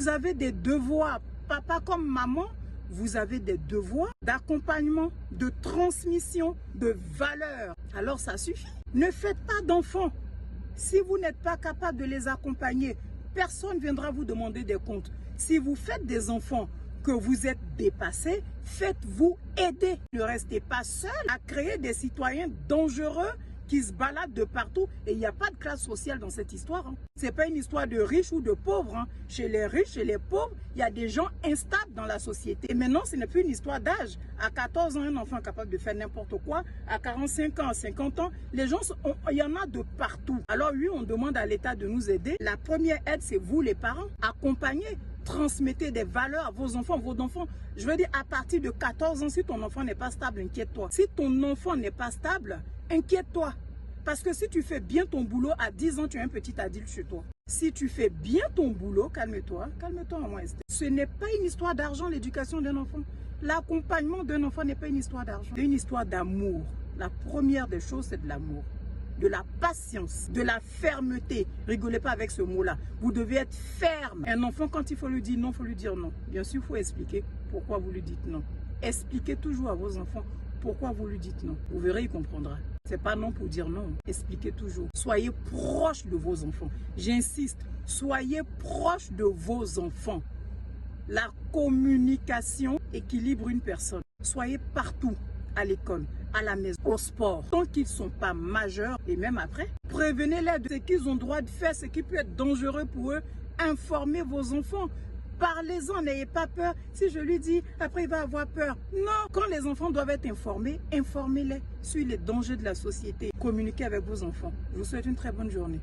Vous avez des devoirs, papa comme maman, vous avez des devoirs d'accompagnement, de transmission, de valeurs. Alors ça suffit. Ne faites pas d'enfants. Si vous n'êtes pas capable de les accompagner, personne ne viendra vous demander des comptes. Si vous faites des enfants que vous êtes dépassés, faites-vous aider. Ne restez pas seul à créer des citoyens dangereux qui se baladent de partout. Et il n'y a pas de classe sociale dans cette histoire. Ce n'est pas une histoire de riches ou de pauvres. Chez les riches, chez les pauvres, il y a des gens instables dans la société. Et maintenant, ce n'est plus une histoire d'âge. À 14 ans, un enfant est capable de faire n'importe quoi. À 45 ans, à 50 ans, les gens, il y en a de partout. Alors oui, on demande à l'État de nous aider. La première aide, c'est vous les parents. Accompagnez, transmettez des valeurs à vos enfants. Je veux dire, à partir de 14 ans, si ton enfant n'est pas stable, inquiète-toi. Si ton enfant n'est pas stable, inquiète-toi. Parce que si tu fais bien ton boulot, à 10 ans, tu es un petit adulte chez toi. Si tu fais bien ton boulot, calme-toi, maman Esther. Ce n'est pas une histoire d'argent, l'éducation d'un enfant. L'accompagnement d'un enfant n'est pas une histoire d'argent. C'est une histoire d'amour. La première des choses, c'est de l'amour, de la patience, de la fermeté. Rigolez pas avec ce mot-là. Vous devez être ferme. Un enfant, quand il faut lui dire non, il faut lui dire non. Bien sûr, il faut expliquer pourquoi vous lui dites non. Expliquez toujours à vos enfants pourquoi vous lui dites non. Vous verrez, il comprendra. C'est pas non pour dire non. Expliquez toujours. Soyez proche de vos enfants. J'insiste, soyez proche de vos enfants. La communication équilibre une personne. Soyez partout, à l'école, à la maison, au sport. Tant qu'ils ne sont pas majeurs et même après, prévenez-les de ce qu'ils ont droit de faire, ce qui peut être dangereux pour eux. Informez vos enfants. Parlez-en, n'ayez pas peur. Si je lui dis, après il va avoir peur. Non, quand les enfants doivent être informés, informez-les sur les dangers de la société. Communiquez avec vos enfants. Je vous souhaite une très bonne journée.